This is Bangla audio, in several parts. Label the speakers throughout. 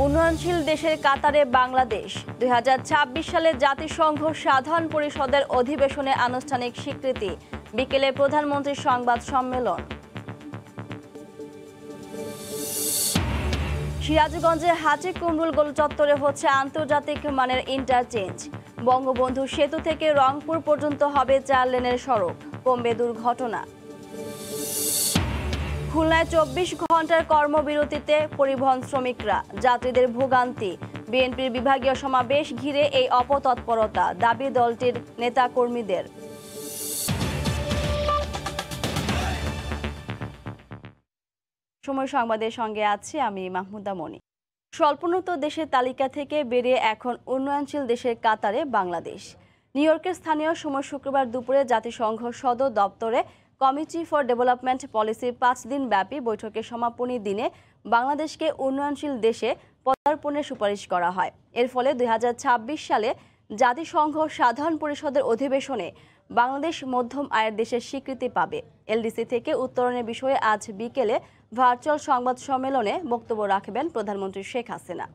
Speaker 1: উন্নয়নশীল দেশের কাতারে বাংলাদেশ 2026 সালে জাতিসংঘ সাধারণ পরিষদের অধিবেশনে আনুষ্ঠানিক স্বীকৃতি। বিকেলে প্রধানমন্ত্রীর সংবাদ সম্মেলন। সিরাজগঞ্জে হাজী কুমরুল গোল চত্বরে হচ্ছে আন্তর্জাতিক মানের ইন্টারচেঞ্জ। বঙ্গবন্ধু সেতু থেকে রংপুর পর্যন্ত হবে 4 লেনের সড়ক, কমবে দুর্ঘটনা। খুলনায় 24 ঘন্টার কর্মবিরতিতে পরিবহন শ্রমিকরা, যাত্রীদের ভোগান্তি। বিএনপির বিভাগীয় সমাবেশ ঘিরে এই অপতৎপরতা, দাবি দলটির নেতাকর্মীদের। সময় সংবাদের সঙ্গে আছি আমি মাহমুদা মনি। স্বল্পোন্নত দেশের তালিকা থেকে বেরিয়ে এখন উন্নয়নশীল দেশের কাতারে বাংলাদেশ। নিউ ইয়র্কের স্থানীয় সময় শুক্রবার দুপুরে জাতিসংঘ সদর দপ্তরে কমিটি ফর ডেভেলপমেন্ট পলিসির 5 দিন ব্যাপী বৈঠকের সমাপনী দিনে বাংলাদেশকে উন্নয়নশীল দেশে পদার্পণের সুপারিশ করা হয়। এর ফলে 2026 সালে জাতিসংঘ সাধারণ পরিষদের অধিবেশনে বাংলাদেশ মধ্যম আয়ের দেশের স্বীকৃতি পাবে। এলডিসি থেকে উত্তরণের বিষয়ে আজ বিকেলে ভার্চুয়াল সংবাদ সম্মেলনে বক্তব্য রাখবেন প্রধানমন্ত্রী শেখ হাসিনা।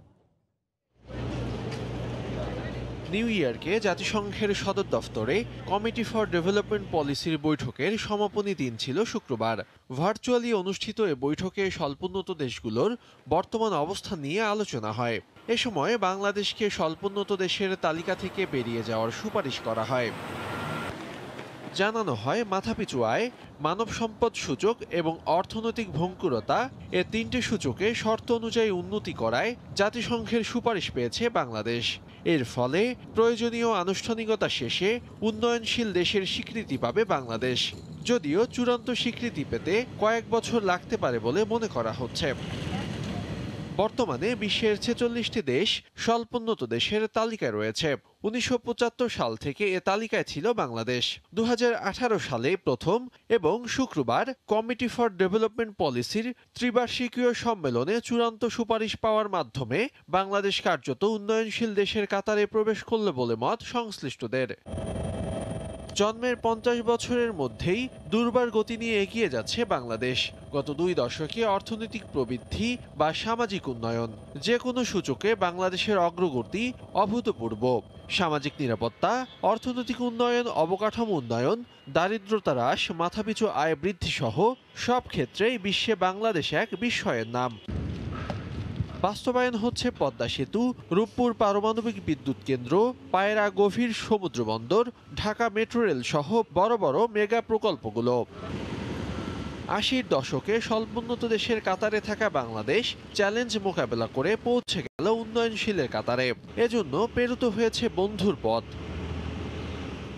Speaker 2: নিউ ইয়র্কে জাতিসংঘের সদর দফতরে কমিটি ফর ডেভেলপমেন্ট পলিসির বৈঠকের সমাপনী দিন ছিল শুক্রবার। ভার্চুয়ালি অনুষ্ঠিত এ বৈঠকে স্বল্পোন্নত দেশগুলোর বর্তমান অবস্থান নিয়ে আলোচনা হয়। এ সময় বাংলাদেশকে স্বল্পোন্নত দেশের তালিকা থেকে বেরিয়ে যাওয়ার সুপারিশ করা হয়। জানানো হয় মাথাপিছু আয়, মানব সম্পদ সূচক এবং অর্থনৈতিক ভঙ্গুরতা এ 3টে সূচকে শর্ত অনুযায়ী উন্নতি করায় জাতিসংঘের সুপারিশ পেয়েছে বাংলাদেশ। এর ফলে প্রয়োজনীয় আনুষ্ঠানিকতা শেষে উন্নয়নশীল দেশের স্বীকৃতি পাবে বাংলাদেশ, যদিও চূড়ান্ত স্বীকৃতি পেতে কয়েক বছর লাগতে পারে বলে মনে করা হচ্ছে। বর্তমানে বিশ্বের 46টি দেশ স্বল্পোন্নত দেশের তালিকায় রয়েছে। 1975 সাল থেকে এ তালিকায় ছিল বাংলাদেশ। 2018 সালে প্রথম এবং শুক্রবার কমিটি ফর ডেভেলপমেন্ট পলিসির ত্রিবার্ষিকীয় সম্মেলনে চূড়ান্ত সুপারিশ পাওয়ার মাধ্যমে বাংলাদেশ কার্যত উন্নয়নশীল দেশের কাতারে প্রবেশ করল বলে মত সংশ্লিষ্টদের। জন্মের 50 বছরের মধ্যেই দুর্বার গতি নিয়ে এগিয়ে যাচ্ছে বাংলাদেশ। গত 2 দশকে অর্থনৈতিক প্রবৃদ্ধি বা সামাজিক উন্নয়ন যে কোনো সূচকে বাংলাদেশের অগ্রগতি অভূতপূর্ব। সামাজিক নিরাপত্তা, অর্থনৈতিক উন্নয়ন, অবকাঠামো উন্নয়ন, দারিদ্রতা হ্রাস, মাথাপিছু আয় বৃদ্ধি সহ সব ক্ষেত্রেই বিশ্বে বাংলাদেশ এক বিস্ময়ের নাম। বাস্তবায়ন হচ্ছে পদ্মা সেতু, রূপপুর পারমাণবিক বিদ্যুৎ কেন্দ্র, পায়রা গভীর সমুদ্র বন্দর, ঢাকা মেট্রো রেল সহ বড় বড় মেগা প্রকল্পগুলো। 80-র দশকে স্বল্পোন্নত দেশের কাতারে থাকা বাংলাদেশ চ্যালেঞ্জ মোকাবেলা করে পৌঁছে গেল উন্নয়নশীলের কাতারে। এজন্য পেরোতে হয়েছে বন্ধুর পথ।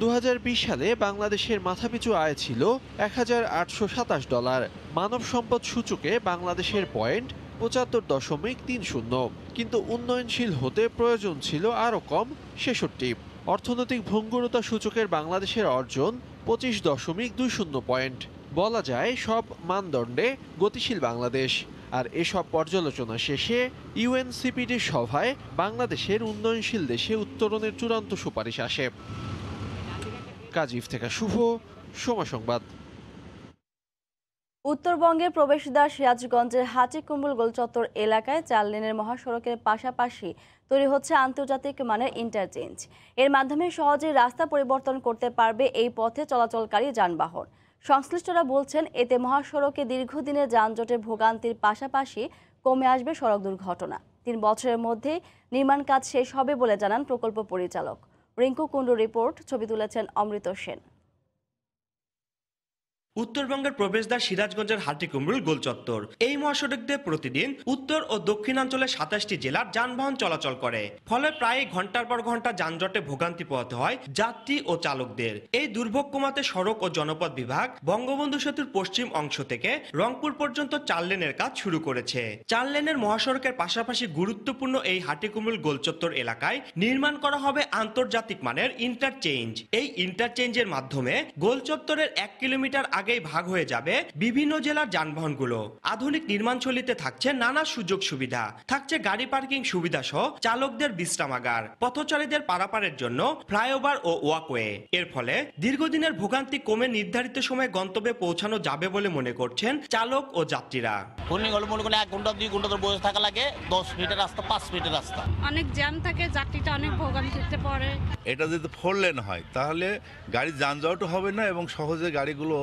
Speaker 2: 2020 সালে বাংলাদেশের মাথাপিছু আয় ছিল $1,827। মানব সম্পদ সূচকে বাংলাদেশের পয়েন্ট 75.30, কিন্তু উন্নয়নশীল হতে প্রয়োজন ছিল আরও কম 66। অর্থনৈতিক ভঙ্গুরতা সূচকের বাংলাদেশের অর্জন 25.20 পয়েন্ট। বলা যায় সব মানদণ্ডে গতিশীল বাংলাদেশ। আর এসব পর্যালোচনা শেষে ইউএনসিপিডির সভায় বাংলাদেশের উন্নয়নশীল দেশে উত্তরণের চূড়ান্ত সুপারিশ আসে। কাজীফ থেকে শুভ, সময় সংবাদ।
Speaker 1: উত্তরবঙ্গের প্রবেশদ্বার সিরাজগঞ্জের হাজী কুমরুল গোল চত্বর এলাকায় 4 লেনের মহাসড়কের পাশাপাশি তৈরি হচ্ছে আন্তর্জাতিক মানের ইন্টারচেঞ্জ। এর মাধ্যমে সহজেই রাস্তা পরিবর্তন করতে পারবে এই পথে চলাচলকারী যানবাহন। সংশ্লিষ্টরা বলছেন এতে মহাসড়কে দীর্ঘদিনের যানজটের ভোগান্তির পাশাপাশি কমে আসবে সড়ক দুর্ঘটনা। 3 বছরের মধ্যে নির্মাণ কাজ শেষ হবে বলে জানান প্রকল্প পরিচালক। রিঙ্কু কুণ্ডু রিপোর্ট, ছবি তুলেছেন অমৃত সেন।
Speaker 3: উত্তরবঙ্গের প্রবেশদ্বার সিরাজগঞ্জের হাজী কুমরুল গোল চত্বর। এই মহাসড়ক দিয়ে প্রতিদিন উত্তর ও দক্ষিণাঞ্চলের 27টি জেলার যানবাহন চলাচল করে। ফলে প্রায় ঘন্টার পর ঘন্টা যানজটে ভোগান্তি পোহাতে হয় যাত্রী ও চালকদের। এই দুর্ভোগ কমাতে সড়ক ও জনপথ বিভাগ বঙ্গবন্ধু সেতুর পশ্চিম অংশ থেকে রংপুর পর্যন্ত 4 লেনের কাজ শুরু করেছে। 4 লেনের মহাসড়কের পাশাপাশি গুরুত্বপূর্ণ এই হাজী কুমরুল গোল চত্বর এলাকায় নির্মাণ করা হবে আন্তর্জাতিক মানের ইন্টারচেঞ্জ। এই ইন্টারচেঞ্জের মাধ্যমে গোল চত্বরের 1 কিলোমিটার আগেই ভাগ হয়ে যাবে বিভিন্ন জেলার যানবাহনগুলো। আধুনিক নির্মাণশৈলীতে থাকছে নানা সুযোগ সুবিধা, থাকছে গাড়ি পার্কিং সুবিধা সহ চালকদের বিশ্রামাগার, পথচারীদের পারাপারের জন্য ফ্লাইওভার ও ওয়াকওয়ে। এর ফলে দীর্ঘদিনের ভোগান্তি কমে নির্ধারিত সময়ে গন্তব্যে পৌঁছানো যাবে বলে মনে করছেন চালক ও যাত্রীরা।
Speaker 4: মনে করেন 1 ঘন্টা 2 ঘন্টা ধরে বসে থাকা লাগে, 10 মিনিটের রাস্তা 5 মিনিটের রাস্তা।
Speaker 5: অনেক জ্যাম থাকে, যাত্রীটা অনেক ভোগান্তিতে পড়ে।
Speaker 6: এটা যদি 4 লেন হয় তাহলে গাড়ি যানজটও হবে না এবং সহজে গাড়িগুলো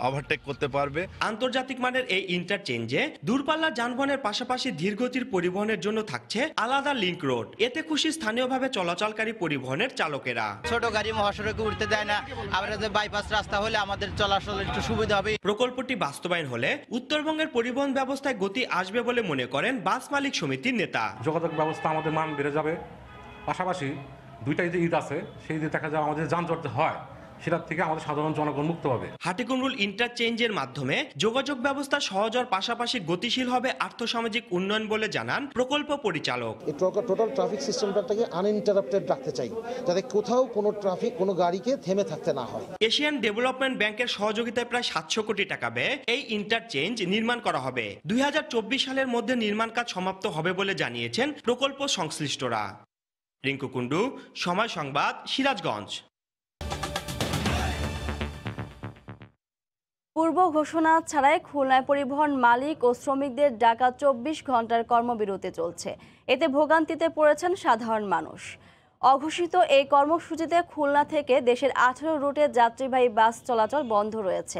Speaker 6: ওভারটেক করতে পারবে।
Speaker 3: আন্তর্জাতিক মানের এই ইন্টারচেঞ্জে দূরপাল্লার যানবাহনের পাশাপাশি ধীরগতির পরিবহনের জন্য থাকছে আলাদা লিংক রোড। এতে খুশি স্থানীয়ভাবে চলাচলকারী পরিবহনের চালকেরা।
Speaker 4: ছোট গাড়ি মহাসড়কে উঠতে দেয় না, আবার যে বাইপাস রাস্তা হলে আমাদের চলাচলের একটু সুবিধা হবে।
Speaker 3: প্রকল্পটি বাস্তবায়ন হলে উত্তরবঙ্গের পরিবহন ব্যবস্থায় গতি আসবে বলে মনে করেন বাস মালিক সমিতির নেতা।
Speaker 7: যোগাযোগ ব্যবস্থা আমাদের মান বেড়ে যাবে, পাশাপাশি দুইটাই যে ঈদ আছে সেই ঈদে দেখা যায় আমাদের যানজট হয় সেটার থেকে আমাদের সাধারণ জনগণ মুক্ত হবে।
Speaker 3: হাটিকুমরুল ইন্টারচেঞ্জের মাধ্যমে যোগাযোগ ব্যবস্থা সহজ হওয়ার পাশাপাশি গতিশীল হবে আর্থসামাজিক উন্নয়ন বলে জানান প্রকল্প পরিচালক।
Speaker 8: এই টোটাল ট্রাফিক সিস্টেমটাকে আনইন্টারাপ্টেড রাখতে চাই, যাতে কোথাও কোনো গাড়িকে থেমে থাকতে না হয়।
Speaker 3: এশিয়ান ডেভেলপমেন্ট ব্যাংকের সহযোগিতায় প্রায় 700 কোটি টাকা ব্যয়ে এই ইন্টারচেঞ্জ নির্মাণ করা হবে। 2024 সালের মধ্যে নির্মাণ কাজ সমাপ্ত হবে বলে জানিয়েছেন প্রকল্প সংশ্লিষ্টরা। রিঙ্কু কুন্ডু, সময় সংবাদ, সিরাজগঞ্জ।
Speaker 1: পূর্ব ঘোষণা ছাড়াই খুলনায় পরিবহন মালিক ও শ্রমিকদের ডাকা 24 ঘন্টার কর্মবিরতি চলছে। এতে ভোগান্তিতে পড়েছেন সাধারণ মানুষ। অঘোষিত এই কর্মসূচিতে খুলনা থেকে দেশের 18 রুটে যাত্রীবাহী বাস চলাচল বন্ধ রয়েছে।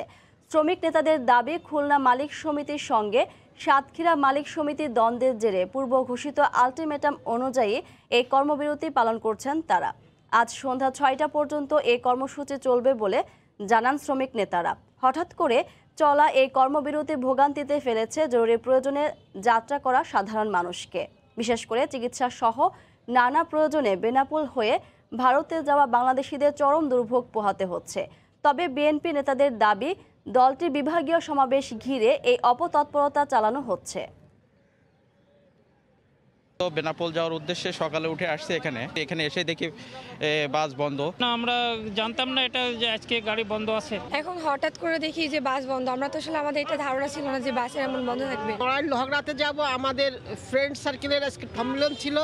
Speaker 1: শ্রমিক নেতাদের দাবি, খুলনা মালিক সমিতির সঙ্গে সাতক্ষীরা মালিক সমিতির দ্বন্দ্বের জেরে পূর্ব ঘোষিত আলটিমেটাম অনুযায়ী এই কর্মবিরতি পালন করছেন তারা। আজ সন্ধ্যা 6টা পর্যন্ত এই কর্মসূচি চলবে বলে জানান শ্রমিক নেতারা। হঠাৎ করে চলা এই কর্মবিরতি ভোগান্তিতে ফেলেছে জরুরি প্রয়োজনে যাত্রা করা সাধারণ মানুষকে। বিশেষ করে চিকিৎসা সহ নানা প্রয়োজনে বেনাপোল হয়ে ভারতে যাওয়া বাংলাদেশিদের চরম দুর্ভোগ পোহাতে হচ্ছে। তবে বিএনপি নেতাদের দাবি, দলটির বিভাগীয় সমাবেশ ঘিরে এই অপতৎপরতা চালানো হচ্ছে।
Speaker 9: বেনাপোল যাওয়ার উদ্দেশ্যে সকালে উঠে আসছে, এখানে এসে দেখি বাস বন্ধ।
Speaker 5: না, আমরা জানতাম না এটা যে আজকে গাড়ি বন্ধ আছে।
Speaker 10: এখন হঠাৎ করে দেখি যে বাস বন্ধ। আমরা তো আসলে আমাদের এটা ধারণা ছিল না যে বাসের এমন বন্ধ থাকবে।
Speaker 11: লহগড়াতে যাব, আমাদের ফ্রেন্ড সার্কেলের আজকে সম্মেলন ছিল।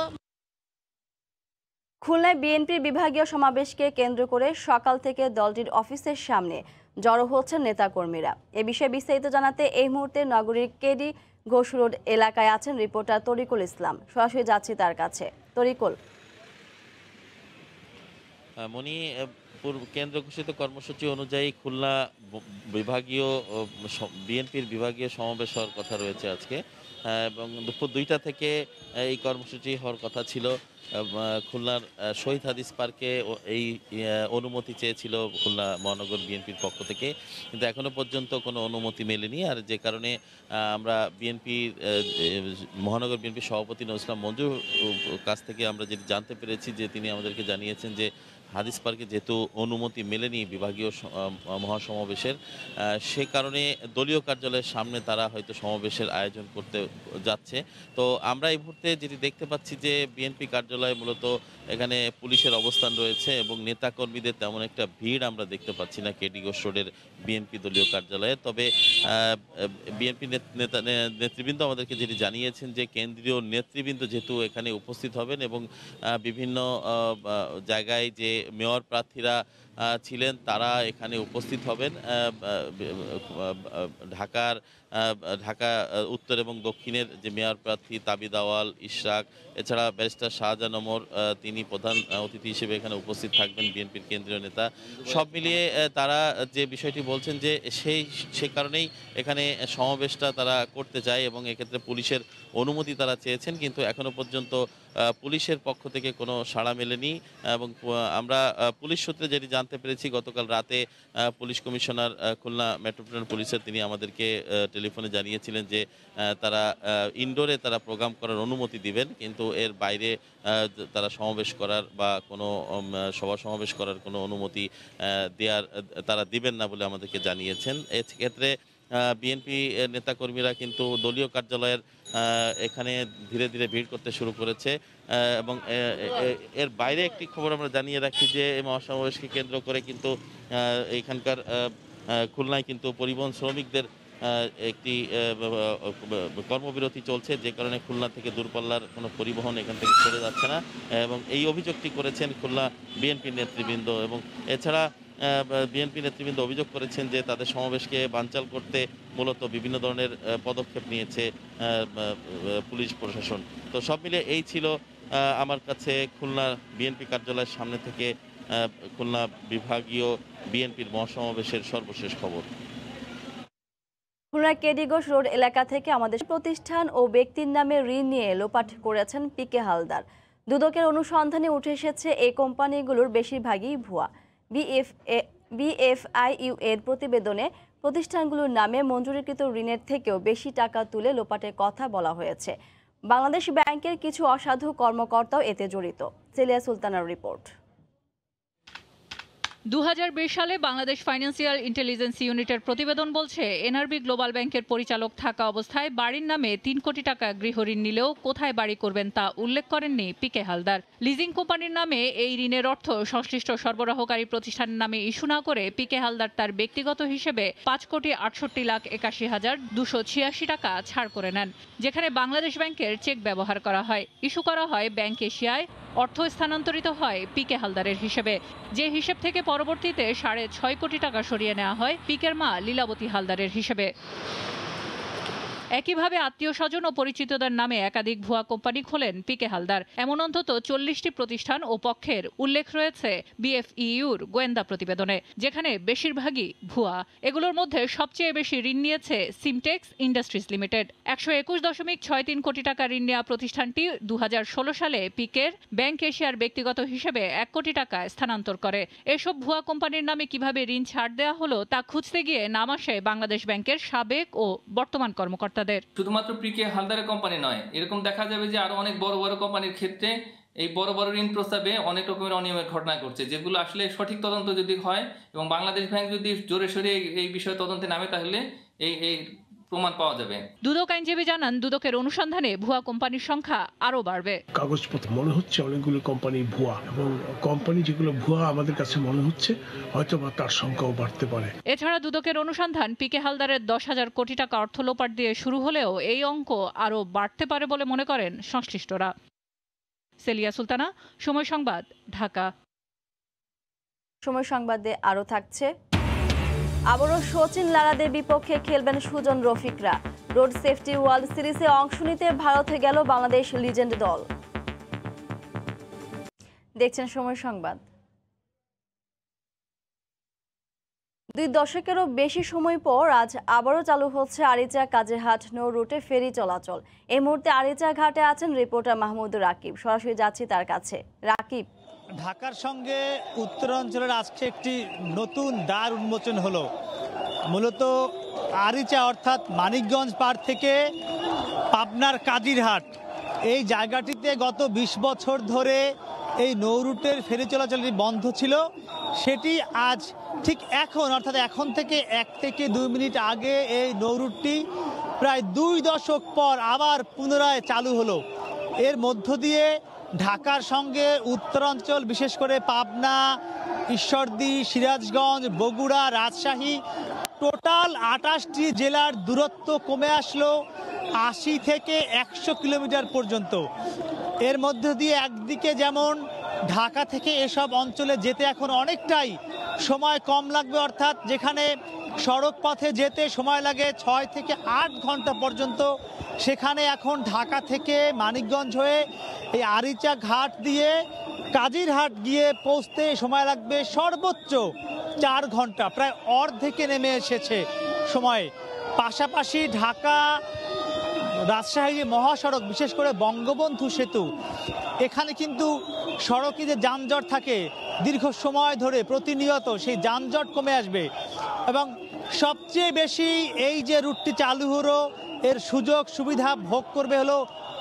Speaker 1: খুলনায় বিএনপির বিভাগীয় সমাবেশকে কেন্দ্র করে সকাল থেকে দলটির অফিসের সামনে জড়ো হচ্ছেন নেতাকর্মীরা। এ বিষয়ে বিস্তারিত জানাতে এই মুহূর্তে নগরীর কেডি ঘোষ রোড এলাকায় আছেন রিপোর্টার তরিকুল ইসলাম। সরাসরি যাচ্ছি তার কাছে। তরিকুল,
Speaker 12: মনি, কেন্দ্র ঘোষিত কর্মসূচি অনুযায়ী খুলনা বিভাগীয় বিএনপির বিভাগীয় সমাবেশ হওয়ার কথা রয়েছে আজকে, এবং দুপুর 2টা থেকে এই কর্মসূচি হওয়ার কথা ছিল। খুলনার শহীদ হাদিস পার্কে এই অনুমতি চেয়েছিল খুলনা মহানগর বিএনপির পক্ষ থেকে, কিন্তু এখনো পর্যন্ত কোনো অনুমতি মেলেনি। আর যে কারণে আমরা মহানগর বিএনপির সভাপতি নজরুল ইসলাম মঞ্জুর কাছ থেকে আমরা যেটি জানতে পেরেছি যে তিনি আমাদেরকে জানিয়েছেন যে হাদিস পার্কে যেহেতু অনুমতি মেলেনি বিভাগীয় মহাসমাবেশের, সে কারণে দলীয় কার্যালয়ের সামনে তারা হয়তো সমাবেশের আয়োজন করতে যাচ্ছে। তো আমরা এই মুহূর্তে যেটি দেখতে পাচ্ছি যে বিএনপি কার্যালয়ে মূলত এখানে পুলিশের অবস্থান রয়েছে এবং নেতাকর্মীদের তেমন একটা ভিড় আমরা দেখতে পাচ্ছি না কেডি ঘোষ রোডের বিএনপি দলীয় কার্যালয়ে। তবে বিএনপি নেতৃবৃন্দ আমাদেরকে যেটি জানিয়েছেন যে কেন্দ্রীয় নেতৃবৃন্দ যেহেতু এখানে উপস্থিত হবেন এবং বিভিন্ন জায়গায় যে মেয়র প্রার্থীরা ছিলেন তারা এখানে উপস্থিত হবেন। ঢাকা উত্তর এবং দক্ষিণের যে মেয়র প্রার্থী তাবিদ আওয়াল, ইশরাক, এছাড়া ব্যারিস্টার শাহজাহান ওমর, তিনি প্রধান অতিথি হিসেবে এখানে উপস্থিত থাকবেন বিএনপির কেন্দ্রীয় নেতা। সব মিলিয়ে তারা যে বিষয়টি বলছেন যে সেই কারণেই এখানে সমাবেশটা তারা করতে চায় এবং এক্ষেত্রে পুলিশের অনুমতি তারা চেয়েছেন, কিন্তু এখনো পর্যন্ত পুলিশের পক্ষ থেকে কোনো সাড়া মেলেনি। এবং আমরা পুলিশ সূত্রে যেটি জানতে পেরেছি, গতকাল রাতে পুলিশ কমিশনার খুলনা মেট্রোপলিটন পুলিশের তিনি আমাদেরকে টেলিফোনে জানিয়েছিলেন যে তারা ইনডোরে তারা প্রোগ্রাম করার অনুমতি দিবেন, কিন্তু এর বাইরে তারা সমাবেশ করার বা কোনো সভা সমাবেশ করার কোনো অনুমতি তারা দিবেন না বলে আমাদেরকে জানিয়েছেন। এক্ষেত্রে বিএনপি নেতাকর্মীরা কিন্তু দলীয় কার্যালয়ের এখানে ধীরে ধীরে ভিড় করতে শুরু করেছে। এবং এর বাইরে একটি খবর আমরা জানিয়ে রাখি যে এই মহাসমাবেশকে কেন্দ্র করে কিন্তু এখানকার খুলনায় কিন্তু পরিবহন শ্রমিকদের একটি কর্মবিরতি চলছে, যে কারণে খুলনা থেকে দূরপাল্লার কোনো পরিবহন এখান থেকে ছেড়ে যাচ্ছে না, এবং এই অভিযোগটি করেছেন খুলনা বিএনপির নেতৃবৃন্দ। এবং এছাড়া বিএনপি নেতৃবৃন্দ অভিযোগ করেছেন যে তাদের সমাবেশকে বানচাল করতে মূলত বিভিন্ন ধরনের পদক্ষেপ নিয়েছে পুলিশ প্রশাসন। তো সব মিলে এই ছিল আমার কাছে খুলনা বিএনপি কার্যালয়ের সামনে থেকে খুলনা বিভাগীয় বিএনপির মহাসমাবেশের সর্বশেষ খবর।
Speaker 1: খুলনা কেডি ঘোষ রোড এলাকা থেকে আমাদের প্রতিষ্ঠান ও ব্যক্তির নামে ঋণ নিয়ে লোপাট করেছেন পিকে হালদার। দুদকের অনুসন্ধানে উঠে এসেছে এই কোম্পানিগুলোর বেশিরভাগই ভুয়া। বিএফআইইউ এর প্রতিবেদনে প্রতিষ্ঠানগুলোর নামে মঞ্জুরিকৃত ঋণের থেকেও বেশি টাকা তুলে লোপাটের কথা বলা হয়েছে। বাংলাদেশ ব্যাংকের কিছু অসাধু কর্মকর্তাও এতে জড়িত। সেলিয়া সুলতানার রিপোর্ট।
Speaker 13: 2020 সালে বাংলাদেশ ফাইন্যান্সিয়াল ইন্টেলিজেন্স ইউনিটের প্রতিবেদন বলছে, এনআরবি গ্লোবাল ব্যাংকের পরিচালক থাকা অবস্থায় বাড়ির নামে 3 কোটি টাকা গৃহঋণ নিলেও কোথায় বাড়ি করবেন তা উল্লেখ করেননি পিকে হালদার। লিজিং কোম্পানির নামে এই ঋণের অর্থ সংশ্লিষ্ট সরবরাহকারী প্রতিষ্ঠানের নামে ইস্যু না করে পিকে হালদার তার ব্যক্তিগত হিসেবে 5,68,286 টাকা ছাড় করে নেন, যেখানে বাংলাদেশ ব্যাংকের চেক ব্যবহার করা হয়। ইস্যু করা হয় ব্যাংক এশিয়ায়, অর্থ স্থানান্তরিত হয় পিকে হালদারের হিসেবে, যে হিসেব থেকে পরবর্তীতে 6.5 কোটি টাকা সরিয়ে নেওয়া হয় পিকের মা লীলাবতী হালদারের হিসেবে। একইভাবে আত্মীয় স্বজন ও পরিচিতদের নামে একাধিক ভুয়া কোম্পানি খোলেন পিকে হালদার। এমন অন্তত 40টি প্রতিষ্ঠান ও পক্ষের উল্লেখ রয়েছে বিএফইউর গোয়েন্দা প্রতিবেদনে, যেখানে বেশিরভাগই ভুয়া। এগুলোর মধ্যে সবচেয়ে বেশি ঋণ নিয়েছে সিমটেক্স ইন্ডাস্ট্রিজ লিমিটেড। 121.63 কোটি টাকা ঋণ নেওয়া প্রতিষ্ঠানটি 2016 সালে পিকের ব্যাংক এশিয়ার ব্যক্তিগত হিসেবে 1 কোটি টাকা স্থানান্তর করে। এসব ভুয়া কোম্পানির নামে কিভাবে ঋণ ছাড় দেওয়া হলো তা খুঁজতে গিয়ে নাম আসে বাংলাদেশ ব্যাংকের সাবেক ও বর্তমান কর্মকর্তা।
Speaker 14: শুধুমাত্র পিকে হালদারের কোম্পানি নয়, এরকম দেখা যাবে যে আরো অনেক বড় বড় কোম্পানির ক্ষেত্রে এই বড় বড় ঋণ প্রস্তাবে অনেক রকমের অনিয়মের ঘটনা ঘটছে, যেগুলো আসলে সঠিক তদন্ত যদি হয় এবং বাংলাদেশ ব্যাংক যদি জোরে সোরে এই বিষয়ে তদন্তে নামে, তাহলে এই প্রমাণ পাওয়া যাবে। দুদক আইনজীবী জানান, দুদকের অনুসন্ধানে ভুয়া কোম্পানির সংখ্যা আরো বাড়বে।
Speaker 15: কাগজপত্র মনে হচ্ছে অনেকগুলো কোম্পানি ভুয়া, এবং কোম্পানি যেগুলো ভুয়া আমাদের কাছে মনে হচ্ছে হয়তো বা তার সংখ্যাও বাড়তে পারে।
Speaker 13: এছাড়া দুদকের অনুসন্ধান পিকে হালদারের 10,000 কোটি টাকা অর্থ লোপাট দিয়ে শুরু হলেও এই অঙ্ক আরো বাড়তে পারে বলে মনে করেন সংশ্লিষ্টরা। সেলিয়া সুলতানা, সময় সংবাদ, ঢাকা।
Speaker 1: সময় সংবাদে আরো থাকছে, আবারও সচিন লারাদের বিপক্ষে খেলবেন সুজন রফিকরা। রোড সেফটি ওয়ার্ল্ড সিরিজে অংশ নিতে ভারতে গেল বাংলাদেশ লিজেন্ড দল। দেখছেন সময় সংবাদ। 2 দশকেরও বেশি সময় পর আজ আবারও চালু হচ্ছে আরিচা কাজেরহাট নৌ রুটে ফেরি চলাচল। এই মুহূর্তে আরিচা ঘাটে আছেন রিপোর্টার মাহমুদ রাকিব। সরাসরি যাচ্ছি তার কাছে। রাকিব,
Speaker 16: ঢাকার সঙ্গে উত্তরাঞ্চলের আজকে একটি নতুন দ্বার উন্মোচন হলো। মূলত আরিচা অর্থাৎ মানিকগঞ্জ পার থেকে পাবনার কাজিরহাট, এই জায়গাটিতে গত 20 বছর ধরে এই নৌ রুটের ফেরি চলাচলটি বন্ধ ছিল। সেটি আজ ঠিক এখন, অর্থাৎ এখন থেকে 1 থেকে 2 মিনিট আগে এই নৌ রুটটি প্রায় 2 দশক পর আবার পুনরায় চালু হলো। এর মধ্য দিয়ে ঢাকার সঙ্গে উত্তরাঞ্চল, বিশেষ করে পাবনা, ঈশ্বরদী, সিরাজগঞ্জ, বগুড়া, রাজশাহী, টোটাল 28টি জেলার দূরত্ব কমে আসলো 80 থেকে 100 কিলোমিটার পর্যন্ত। এর মধ্য দিয়ে একদিকে যেমন ঢাকা থেকে এসব অঞ্চলে যেতে এখন অনেকটাই সময় কম লাগবে, অর্থাৎ যেখানে সড়ক পথে যেতে সময় লাগে 6 থেকে 8 ঘন্টা পর্যন্ত, সেখানে এখন ঢাকা থেকে মানিকগঞ্জ হয়ে এই আরিচা ঘাট দিয়ে কাজিরহাট গিয়ে পৌঁছতে সময় লাগবে সর্বোচ্চ 4 ঘন্টা, প্রায় অর্ধেকে নেমে এসেছে সময়। পাশাপাশি ঢাকা রাজশাহী মহাসড়ক, বিশেষ করে বঙ্গবন্ধু সেতু, এখানে কিন্তু সড়কে যে যানজট থাকে দীর্ঘ সময় ধরে প্রতিনিয়ত, সেই যানজট কমে আসবে। এবং সবচেয়ে বেশি এই যে রুটটি চালু হলো, এর সুযোগ সুবিধা ভোগ করবে হলো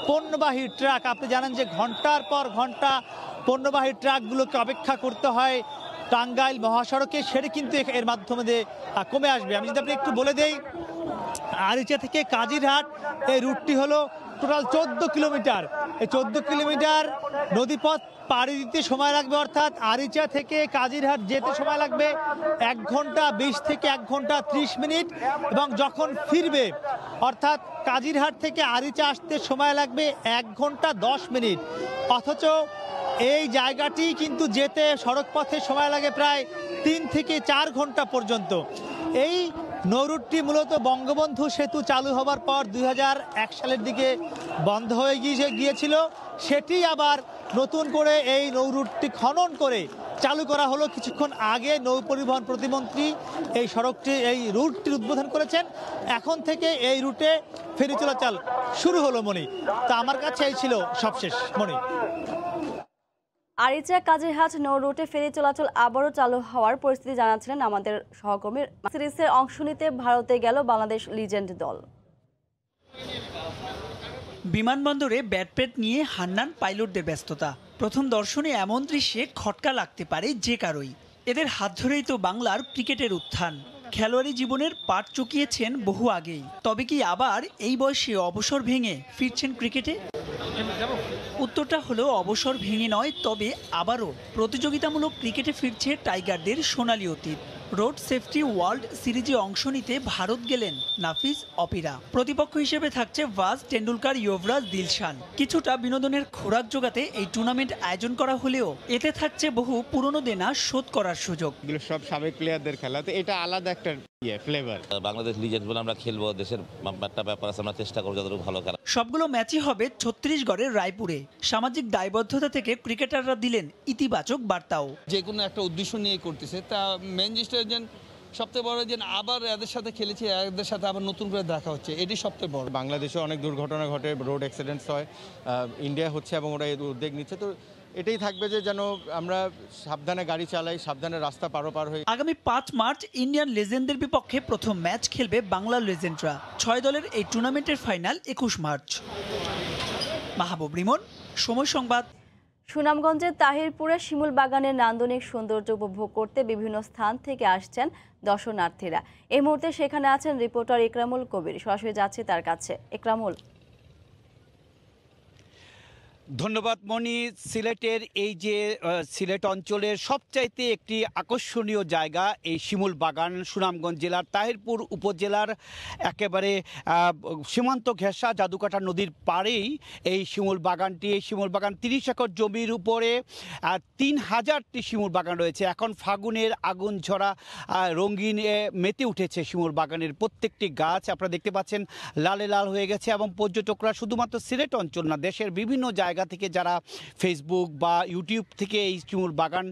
Speaker 16: পণ্যবাহী ট্রাক। আপনি জানেন যে ঘন্টার পর ঘন্টা পণ্যবাহী ট্রাকগুলোকে অপেক্ষা করতে হয় টাঙ্গাইল মহাসড়কে, সেটা কিন্তু এর মাধ্যমে কমে আসবে। আমি যদি আপনি একটু বলে দেই, আরিচা থেকে কাজিরহাট এই রুটটি হলো টোটাল 14 কিলোমিটার। এই 14 কিলোমিটার নদীপথ পাড়ি দিতে সময় লাগবে, অর্থাৎ আরিচা থেকে কাজিরহাট যেতে সময় লাগবে 1 ঘন্টা 20 থেকে 1 ঘন্টা 30 মিনিট, এবং যখন ফিরবে অর্থাৎ কাজিরহাট থেকে আরিচা আসতে সময় লাগবে 1 ঘন্টা 10 মিনিট। অথচ এই জায়গাটি কিন্তু যেতে সড়ক পথে সময় লাগে প্রায় 3 থেকে 4 ঘন্টা পর্যন্ত। এই নৌরুটটি মূলত বঙ্গবন্ধু সেতু চালু হবার পর 2001 সালের দিকে বন্ধ হয়ে গিয়েছিল, সেটি আবার নতুন করে এই নৌরুটটি খনন করে চালু করা হলো। কিছুক্ষণ আগে নৌ পরিবহন প্রতিমন্ত্রী এই রুটটির উদ্বোধন করেছেন। এখন থেকে এই রুটে ফেরি চলাচল শুরু হলো মনি। তা আমার কাছে এই ছিল সবশেষ মনি।
Speaker 1: আরিচা কাজিরহাট নৌ রুটে ফেরি চলাচল আবারও চালু হওয়ার পরিস্থিতি জানাচ্ছিলেন আমাদের সহকর্মী। সিরিজের অংশ নিতে ভারতে গেল বাংলাদেশ লিজেন্ড দল।
Speaker 17: বিমানবন্দরে ব্যাটপ্যাড নিয়ে হান্নান পাইলটদের ব্যস্ততা। প্রথম দর্শনে এমন দৃশ্যে খটকা লাগতে পারে যে কারোই। এদের হাত ধরেই তো বাংলার ক্রিকেটের উত্থান। খেলোয়াড়ি জীবনের পাট চুকিয়েছেন বহু আগেই। তবে কি আবার এই বয়সে অবসর ভেঙে ফিরছেন ক্রিকেটে? উত্তরটা হলো অবসর ভেঙে নয়, তবে আবারও প্রতিযোগিতামূলক ক্রিকেটে ফিরছে টাইগারদের সোনালী অতীত। রোড সেফটি ওয়ার্ল্ড সিরিজে অংশ নিতে ভারত গেলেন নাফিজ অপিরা। প্রতিপক্ষ হিসেবে থাকছে ভাজ, টেন্ডুলকার, যুবরাজ, দিলশান। কিছুটা বিনোদনের খোরাক জোগাতে এই টুর্নামেন্ট আয়োজন করা হলেও এতে থাকছে বহু পুরনো দেনা শোধ করার সুযোগ।
Speaker 18: সব সাবেক প্লেয়ারদের খেলা, তো এটা আলাদা একটা ফ্লেভার।
Speaker 12: বাংলাদেশ লিজেন্ড বলে আমরা খেলবো, দেশের একটা ব্যাপার আছে, আমরা চেষ্টা করবো যতটুকু ভালো খেলা।
Speaker 17: সবগুলো ম্যাচই হবে ছত্তিশগড়ের রায়পুরে। সামাজিক দায়বদ্ধতা থেকে ক্রিকেটাররা দিলেন ইতিবাচক বার্তাও।
Speaker 19: যে কোনো একটা উদ্দেশ্য নিয়ে করতেছে, তা মেন জিনিসটা সবচেয়ে বড় যে আবার এদের সাথে খেলেছি, এদের সাথে আবার নতুন করে দেখা হচ্ছে, এটি সবচেয়ে বড়।
Speaker 18: বাংলাদেশে অনেক দুর্ঘটনা ঘটে, রোড অ্যাক্সিডেন্টস হয়, ইন্ডিয়া হচ্ছে এবং ওরা এই উদ্যোগ নিচ্ছে। তো এটাই থাকবে যে যেন আমরা সাবধানে গাড়ি চালাই, সাবধানে রাস্তা পার হই।
Speaker 17: আগামী 5 মার্চ ইন্ডিয়ান লেজেন্ডদের বিপক্ষে প্রথম ম্যাচ খেলবে বাংলা লেজেন্ডরা। 6 দলের এই টুর্নামেন্টের ফাইনাল 21 মার্চ। মাহবুব রিমন, সময় সংবাদ।
Speaker 1: সুনামগঞ্জের তাহিরপুরে শিমুল বাগানের নান্দনিক সৌন্দর্য উপভোগ করতে বিভিন্ন স্থান থেকে আসছেন দর্শনার্থীরা। এই মুহূর্তে সেখানে আছেন রিপোর্টার ইকরামুল কবির। সরাসরি যাচ্ছি তার কাছে। ইকরামুল।
Speaker 20: ধন্যবাদ মনি। সিলেটের এই যে সিলেট অঞ্চলের সবচাইতে একটি আকর্ষণীয় জায়গা এই শিমুল বাগান, সুনামগঞ্জ জেলার তাহিরপুর উপজেলার একেবারে সীমান্ত ঘেঁষা জাদুকাটা নদীর পাড়েই এই শিমুল বাগানটি। এই শিমুল বাগান 30 একর জমির উপরে 3000টি শিমুল বাগান রয়েছে। এখন ফাগুনের আগুন ঝরা রঙিন মেতে উঠেছে শিমুল বাগানের প্রত্যেকটি গাছ। আপনারা দেখতে পাচ্ছেন লালে লাল হয়ে গেছে, এবং পর্যটকরা শুধুমাত্র সিলেট অঞ্চল না, দেশের বিভিন্ন জায়গা থেকে যারা ফেসবুক বা ইউটিউব থেকে এই শিমুল বাগান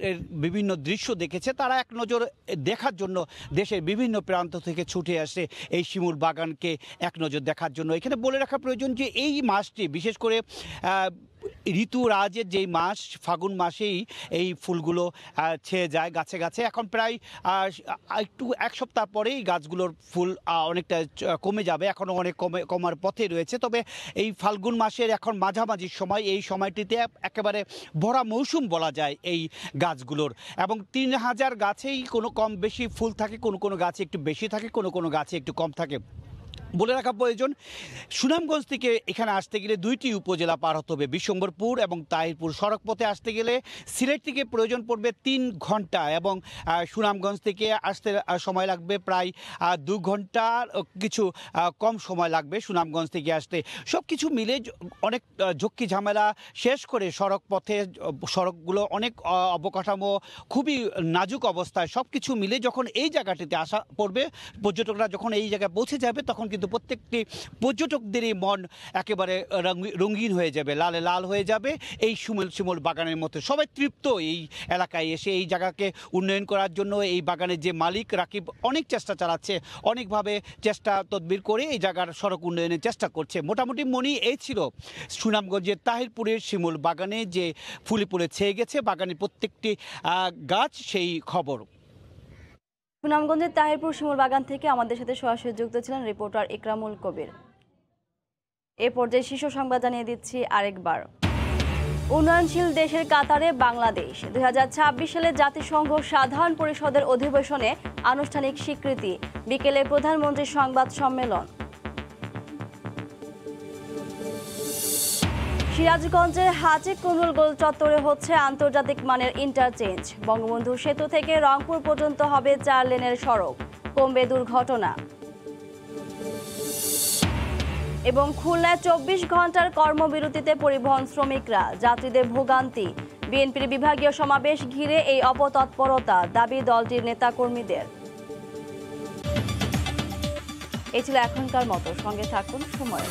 Speaker 20: এর বিভিন্ন দৃশ্য দেখেছে, তারা এক নজর দেখার জন্য দেশের বিভিন্ন প্রান্ত থেকে ছুটে আসে এই শিমুল বাগানকে এক নজর দেখার জন্য। এখানে বলে রাখা প্রয়োজন যে এই মাসটি বিশেষ করে ঋতুরাজের যেই মাস ফাগুন মাসেই এই ফুলগুলো ছেয়ে যায় গাছে গাছে। এখন প্রায় একটু 1 সপ্তাহ পরেই গাছগুলোর ফুল অনেকটা কমে যাবে, এখনও অনেক কমার পথে রয়েছে। তবে এই ফাল্গুন মাসের এখন মাঝামাঝি সময়, এই সময়টিতে একেবারে ভরা মৌসুম বলা যায় এই গাছগুলোর। এবং 3000 গাছেই কোনো কম বেশি ফুল থাকে, কোনো গাছে একটু বেশি থাকে, কোনো গাছে একটু কম থাকে। বলে রাখা প্রয়োজন, সুনামগঞ্জ থেকে এখানে আসতে গেলে 2টি উপজেলা পার হতে হবে, বিশ্বম্বরপুর এবং তাহিরপুর। সড়ক পথে আসতে গেলে সিলেট থেকে প্রয়োজন পড়বে 3 ঘন্টা, এবং সুনামগঞ্জ থেকে আসতে সময় লাগবে প্রায় 2 ঘন্টার কিছু কম সময় লাগবে সুনামগঞ্জ থেকে আসতে। সব কিছু মিলে অনেক ঝক্কি ঝামেলা শেষ করে সড়ক পথে, সড়কগুলো অনেক অবকাঠামো খুবই নাজুক অবস্থায়, সব কিছু মিলে যখন এই জায়গাটিতে আসা পড়বে, পর্যটকরা যখন এই জায়গায় পৌঁছে যাবে, তখন কিন্তু প্রত্যেকটি পর্যটকদেরই মন একেবারে রঙিন হয়ে যাবে, লালে লাল হয়ে যাবে। এই শিমুল বাগানের মতো সবাই তৃপ্ত এই এলাকায় এসে। এই জায়গাকে উন্নয়ন করার জন্য এই বাগানের যে মালিক রাকিব অনেক চেষ্টা চালাচ্ছে, অনেকভাবে চেষ্টা তদবির করে এই জায়গার সড়ক উন্নয়নের চেষ্টা করছে। মোটামুটি মনি এই ছিল সুনামগঞ্জের তাহিরপুরের শিমুল বাগানে যে ফুলে ফুলে ছেয়ে গেছে বাগানের প্রত্যেকটি গাছ, সেই খবর।
Speaker 1: সুনামগঞ্জের তাহিরপুর শিমুল বাগান থেকে আমাদের সাথে সরাসরি যুক্ত ছিলেন রিপোর্টার ইকরামুল কবির। এ পর্যায়ে শীর্ষ সংবাদ জানিয়ে দিচ্ছি আরেকবার। উন্নয়নশীল দেশের কাতারে বাংলাদেশ। 2026 সালে জাতিসংঘ সাধারণ পরিষদের অধিবেশনে আনুষ্ঠানিক স্বীকৃতি। বিকেলে প্রধানমন্ত্রীর সংবাদ সম্মেলন। সিরাজগঞ্জের হাজী কুমরুল গোল চত্বরে হচ্ছে আন্তর্জাতিক মানের ইন্টারচেঞ্জ। বঙ্গবন্ধু সেতু থেকে রংপুর পর্যন্ত হবে 4 লেনের সড়ক, কমবে দুর্ঘটনা। এবং খুলনায় 24 ঘন্টার কর্মবিরতিতে পরিবহন শ্রমিকরা, যাত্রীদের ভোগান্তি। বিএনপির বিভাগীয় সমাবেশ ঘিরে এই অপতৎপরতা, দাবি দলটির নেতাকর্মীদের। এই ছিল এখনকার মতো, সঙ্গে থাকুন সময়।